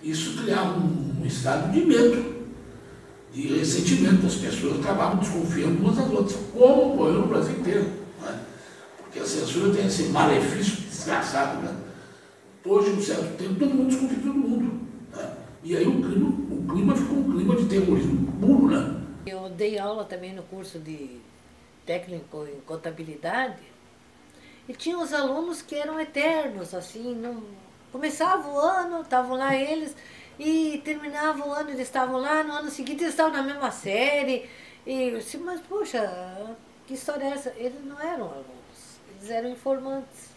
Isso criava um estado de medo, de ressentimento das pessoas, acabavam desconfiando umas das outras, como ocorreu no Brasil inteiro. Né? Porque a censura tem esse malefício desgraçado. Né? Depois de um certo tempo, todo mundo desconfia de todo mundo. Né? E aí o clima ficou um clima de terrorismo puro. Né? Eu dei aula também no curso de técnico em contabilidade e tinha os alunos que eram eternos, assim, não... começava o ano, estavam lá eles, e terminava o ano, eles estavam lá, no ano seguinte eles estavam na mesma série, e eu disse, mas poxa, que história é essa? Eles não eram alunos, eles eram informantes.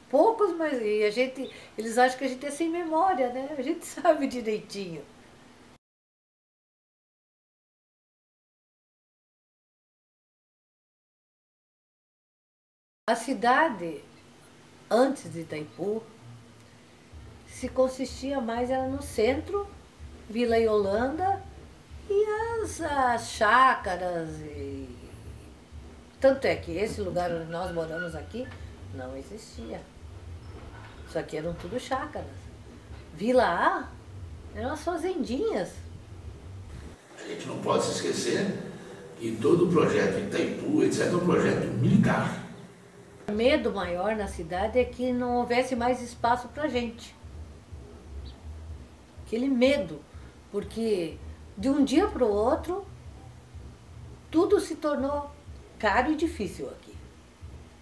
Poucos, mas eles acham que a gente é sem memória, né? A gente sabe direitinho. A cidade, antes de Itaipu, se consistia mais era no centro, Vila Yolanda e as chácaras. Tanto é que esse lugar onde nós moramos aqui não existia. Isso aqui eram tudo chácaras. Vila A eram as fazendinhas. A gente não pode se esquecer que todo o projeto Itaipu, etc., é um projeto militar. O medo maior na cidade é que não houvesse mais espaço para gente. Aquele medo, porque de um dia para o outro, tudo se tornou caro e difícil aqui.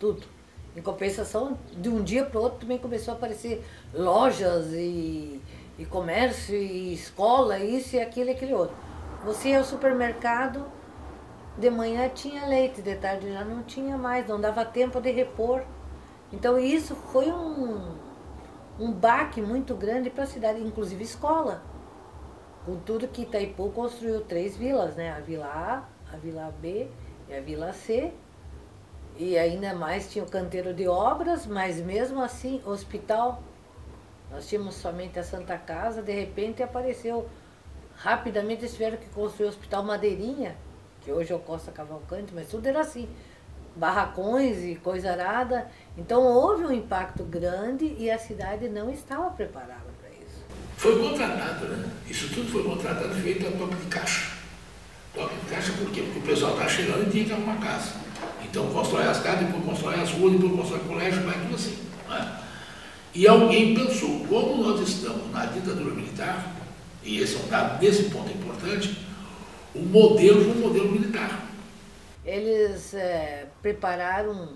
Tudo. Em compensação, de um dia para o outro também começou a aparecer lojas e comércio e escola, isso e aquele outro. Você ia ao supermercado, de manhã tinha leite, de tarde já não tinha mais, não dava tempo de repor. Então isso foi um baque muito grande para a cidade, inclusive escola. Com tudo que Itaipu construiu 3 vilas, né? A Vila A Vila B e a Vila C. E ainda mais tinha o canteiro de obras, mas mesmo assim, hospital, nós tínhamos somente a Santa Casa, de repente apareceu, rapidamente eles tiveram que construir o Hospital Madeirinha, que hoje é o Costa Cavalcante, mas tudo era assim, barracões e coisa arada. Então houve um impacto grande e a cidade não estava preparada para isso. Foi contratado, né? Isso tudo foi contratado e feito a toque de caixa. Toque de caixa por quê? Porque o pessoal está chegando e tinha que arrumar casa. Então constrói as casas, depois constrói as ruas, depois constrói o colégio, vai tudo assim. Né? E alguém pensou, como nós estamos na ditadura militar, e esse é um dado desse ponto importante, o modelo foi um modelo militar. Eles prepararam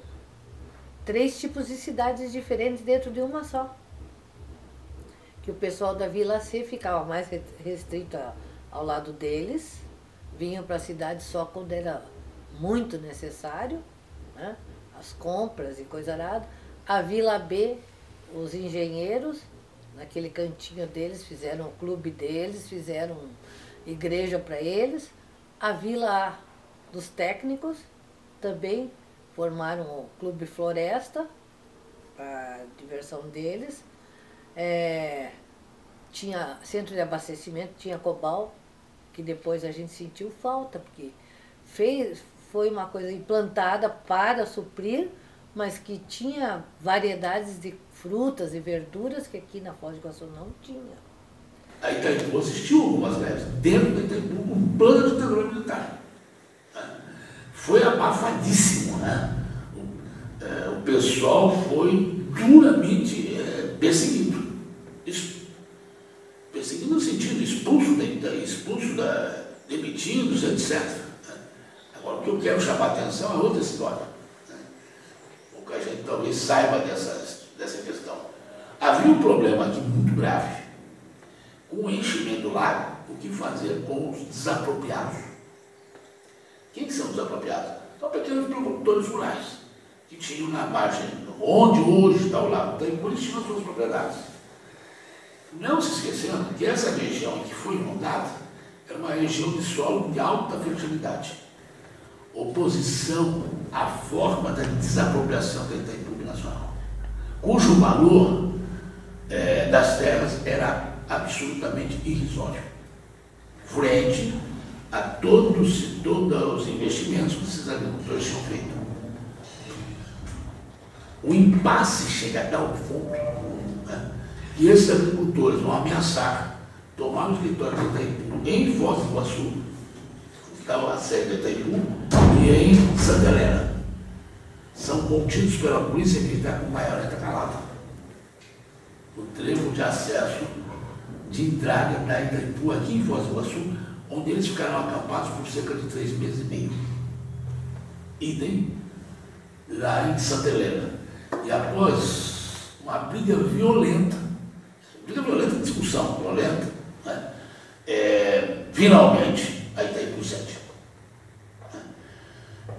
3 tipos de cidades diferentes dentro de uma só. Que o pessoal da Vila C ficava mais restrito ao lado deles, vinham para a cidade só quando era muito necessário, né? As compras e coisa arada. A Vila B, os engenheiros, naquele cantinho deles, fizeram o clube deles, fizeram igreja para eles. A Vila A dos técnicos também formaram o Clube Floresta, para a diversão deles. Tinha centro de abastecimento, tinha Cobal, que depois a gente sentiu falta, porque foi uma coisa implantada para suprir, mas que tinha variedades de frutas e verduras que aqui na Foz do Iguaçu não tinha. A Itaipu assistiu algumas greves dentro da Itaipu com um plano de ditadura militar. Foi abafadíssimo, né? O pessoal foi duramente perseguido. Perseguido no sentido expulso, demitidos, etc. Agora, o que eu quero chamar a atenção é outra história. Pouca gente talvez saiba dessa questão. Havia um problema aqui muito grave. Com o enchimento do lago, o que fazer com os desapropriados? Quem são os desapropriados? São pequenos produtores rurais, que tinham na margem, onde hoje está o lago Itaipu, eles tinham as suas propriedades. Não se esquecendo que essa região que foi inundada era uma região de solo de alta fertilidade. Oposição à forma da desapropriação da Itaipu Nacional, cujo valor das terras era absolutamente irrisório, frente a todos os investimentos que esses agricultores tinham feito. O impasse chega a tal ponto, né, que esses agricultores vão ameaçar tomar o escritório de Itaipu em Foz do Iguaçu, que estava a sede de Itaipu, e em Santa Helena. São contidos pela Polícia Militar com baioneta calada. O trevo de acesso de entrada para Itaipu, aqui em Foz do Iguaçu, onde eles ficaram acampados por cerca de 3 meses e meio. Idem lá em Santa Helena. E após uma briga violenta, discussão violenta, né? Finalmente a Itaipu cede.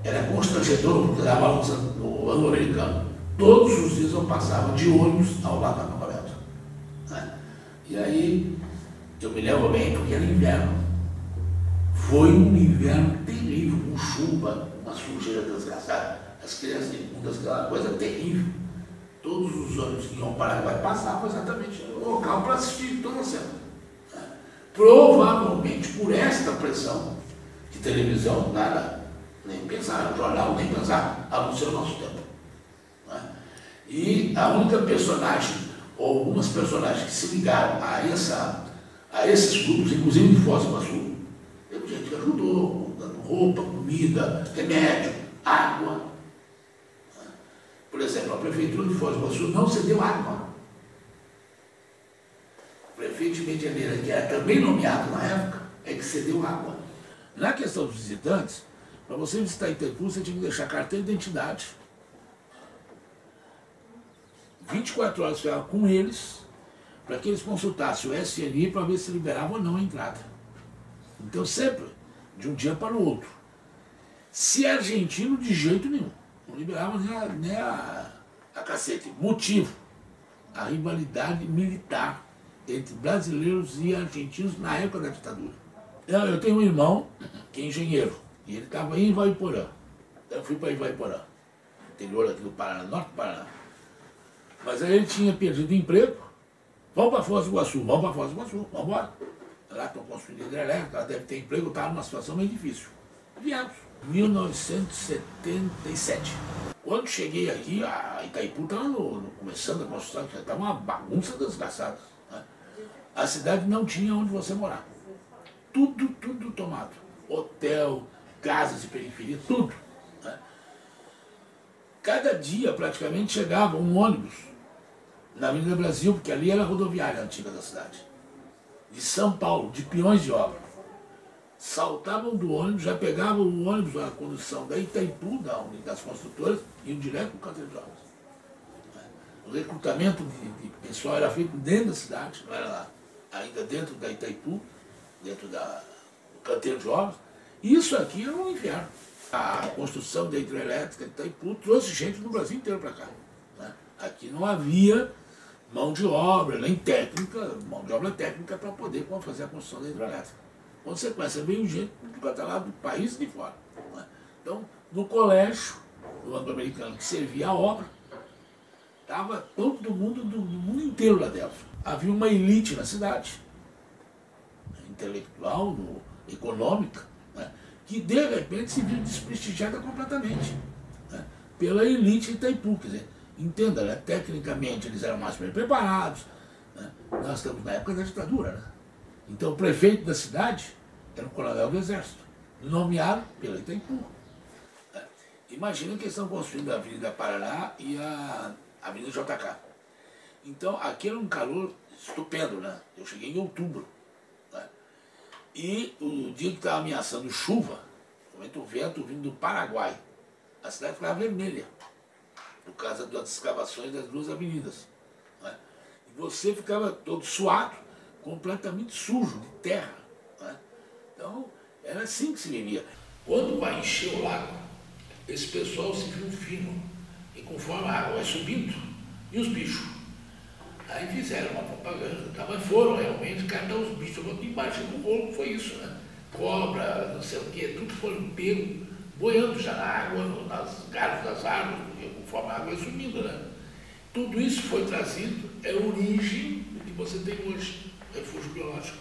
Era constrangedor porque dava no anglo-americano. Todos os dias eu passava de ônibus ao lado do acampamento. Né? E aí eu me lembro bem porque era inverno. Foi um inverno terrível, com chuva, uma sujeira desgraçada, as crianças imundas, aquela coisa terrível. Todos os ônibus que iam para Paraguai passavam exatamente no local para assistir toda a cena. Provavelmente por esta pressão de televisão, nada, nem pensar, jornal, nem pensar, a não ser o nosso tempo. E a única personagem, ou algumas personagens que se ligaram a esses grupos, inclusive de Foz do Iguaçu, teve gente que ajudou, dando roupa, comida, remédio, água. Por exemplo, a Prefeitura de Foz do Iguaçu não cedeu água. O prefeito de Medianeira, que era também nomeado na época, é que cedeu água. Na questão dos visitantes, para você visitar Itaipu, você tinha que deixar carteira de identidade. 24 horas ficava com eles, para que eles consultassem o SNI para ver se liberava ou não a entrada. Então, sempre, de um dia para o outro. Se é argentino, de jeito nenhum. Não liberava nem a cacete. Motivo: a rivalidade militar entre brasileiros e argentinos na época da ditadura. Eu tenho um irmão que é engenheiro, e ele estava em Ivaiporã. Eu fui para Ivaiporã, interior aqui do Paraná, norte do Paraná. Mas aí ele tinha perdido emprego. Vamos para Foz do Iguaçu, vamos para Foz do Iguaçu, vamos embora. Lá estão construindo hidrelétrica, ela deve ter emprego, estava numa situação meio difícil. Viemos. 1977. Quando cheguei aqui, a Itaipu estava começando a construção, estava uma bagunça desgraçada. Né? A cidade não tinha onde você morar. Tudo tomado. Hotel, casas de periferia, tudo. Né? Cada dia, praticamente, chegava um ônibus na Avenida Brasil, porque ali era a rodoviária antiga da cidade, de São Paulo, de peões de obra. Saltavam do ônibus, já pegavam o ônibus, a condução da Itaipu, das construtoras, e iam direto para o canteiro de obras. O recrutamento de pessoal era feito dentro da cidade, não era lá, ainda dentro da Itaipu, dentro do canteiro de obras. Isso aqui era um inferno. A construção da hidrelétrica de Itaipu trouxe gente do Brasil inteiro para cá. Né? Aqui não havia mão de obra, nem técnica, mão de obra técnica para poder fazer a construção da hidrelétrica. Consequência, veio gente do lado do país e de fora. Né? Então, no colégio do anglo-americano que servia a obra, estava todo mundo do mundo inteiro lá dentro. Havia uma elite na cidade, intelectual, econômica, né? Que de repente se viu desprestigiada completamente, né? Pela elite de Itaipu. Quer dizer, entenda, né? Tecnicamente eles eram mais bem preparados. Né? Nós estamos na época da ditadura. Né? Então o prefeito da cidade era um coronel do exército, nomeado pela Itaipu. Imagina que eles estão construindo a Avenida Paraná e a Avenida JK. Então aqui era um calor estupendo, né? Eu cheguei em outubro. Né? E o dia que estava ameaçando chuva, o vento vindo do Paraguai, a cidade ficava vermelha, por causa das escavações das duas avenidas. Né? E você ficava todo suado, completamente sujo, de terra. Né? Então, era assim que se vivia. Quando vai encher o lago, esse pessoal se viu fino, e conforme a água vai subindo, e os bichos? Aí fizeram uma propaganda, tá? Mas foram realmente catar os bichos. Embaixo do rolo foi isso, né? Cobra, não sei o quê, tudo foi pego, boiando já na água, nas galhos das árvores, conforme a água vai subindo, né? Tudo isso foi trazido, é a origem do que você tem hoje, refúgio biológico,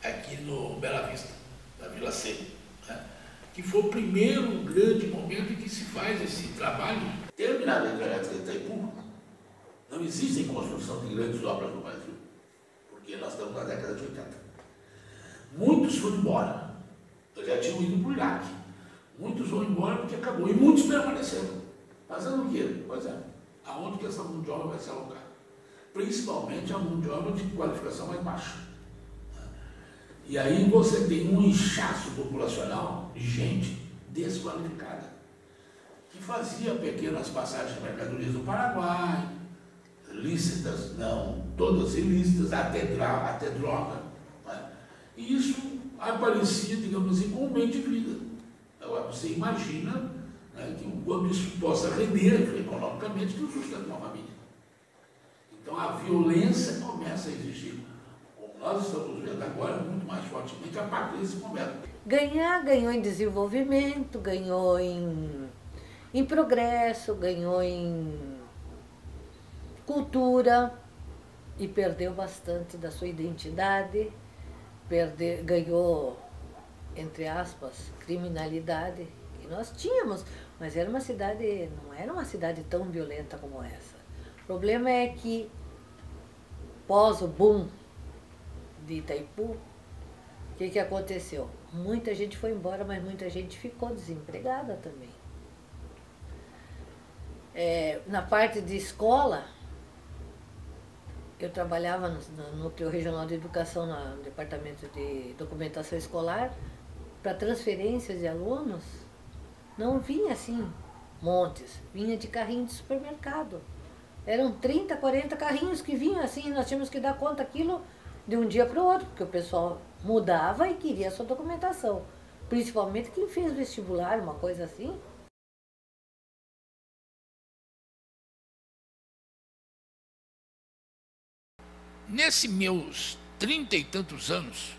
aqui no Bela Vista, na Vila C, né? Que foi o primeiro grande momento em que se faz esse trabalho. Terminado a hidrelétrica de Itaipu, não existe construção de grandes obras no Brasil. porque nós estamos na década de 80. Muitos foram embora. Eu já tinha ido para o Iraque. Muitos foram embora porque acabou. E muitos permaneceram. Fazendo o quê? Pois é, aonde que essa mão de obra vai se alocar? Principalmente a mão de obra de qualificação mais baixa. E aí você tem um inchaço populacional de gente desqualificada, que fazia pequenas passagens de mercadorias do Paraguai, lícitas, não, todas ilícitas, até droga. Né? E isso aparecia, digamos assim, como um bem de vida. Agora, você imagina, né, que quando isso possa render economicamente, que o sustento de uma família. Então a violência começa a existir, como nós estamos vendo agora, muito mais fortemente a partir desse momento. Ganhou em desenvolvimento, ganhou em progresso, ganhou em cultura e perdeu bastante da sua identidade, ganhou, entre aspas, criminalidade, que nós tínhamos, mas era uma cidade, não era uma cidade tão violenta como essa. O problema é que, pós o boom de Itaipu, o que aconteceu? Muita gente foi embora, mas muita gente ficou desempregada também. Na parte de escola, eu trabalhava no Núcleo Regional de Educação, no Departamento de Documentação Escolar, para transferências de alunos, não vinha assim, montes, vinha de carrinho de supermercado. Eram 30, 40 carrinhos que vinham assim, nós tínhamos que dar conta daquilo de um dia para o outro, porque o pessoal mudava e queria a sua documentação. Principalmente quem fez vestibular, uma coisa assim. Nesses meus 30 e tantos anos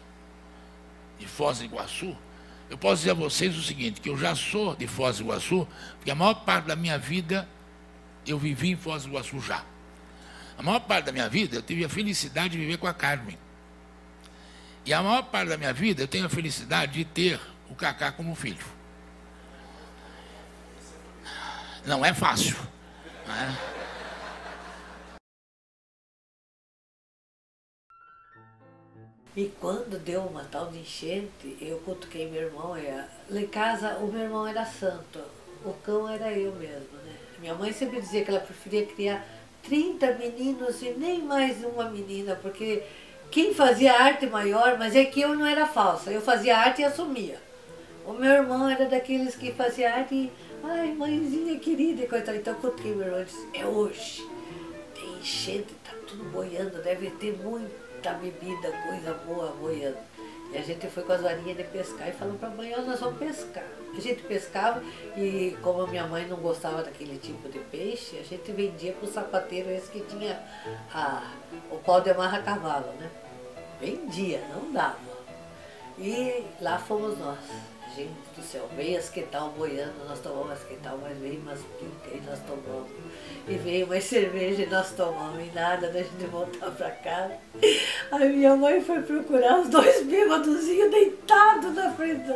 de Foz do Iguaçu, eu posso dizer a vocês o seguinte, que eu já sou de Foz do Iguaçu, porque a maior parte da minha vida eu vivi em Foz do Iguaçu já. A maior parte da minha vida eu tive a felicidade de viver com a Carmen. E a maior parte da minha vida eu tenho a felicidade de ter o Cacá como filho. Não é fácil, não é? E quando deu uma tal de enchente, eu cutuquei meu irmão. Lá em casa, o meu irmão era santo, o cão era eu mesmo, né? Minha mãe sempre dizia que ela preferia criar 30 meninos e nem mais uma menina, porque quem fazia arte maior, mas é que eu não era falsa, eu fazia arte e assumia. O meu irmão era daqueles que fazia arte e, ai, mãezinha querida, e coitado. Então eu cutuquei meu irmão e disse, é hoje, tem enchente, tá tudo boiando, deve ter muita bebida, coisa boa boiando. E a gente foi com as varinhas de pescar e falou para a mãe, nós vamos pescar. A gente pescava e como a minha mãe não gostava daquele tipo de peixe, a gente vendia para o sapateiro esse que tinha o pau de amarra cavalo, né? Vendia, não dava. E lá fomos nós. Gente do céu, veio asquetal boiando, nós tomamos asquetal, mas veio umas pincas e nós tomamos. E veio mais cerveja e nós tomamos, e nada da gente voltar pra casa. Aí minha mãe foi procurar os dois bêbadozinhos deitados na frente,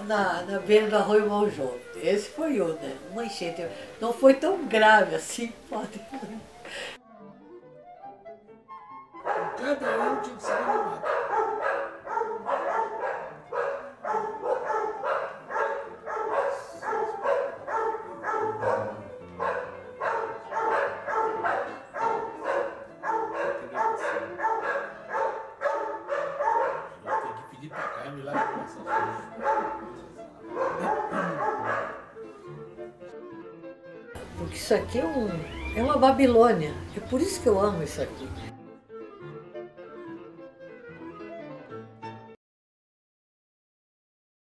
na beira do Arroio Monjô. Esse foi o, né? Uma enchente. Não foi tão grave assim, pode. Cada um tinha que ser animado. Porque isso aqui é uma Babilônia. É por isso que eu amo isso aqui.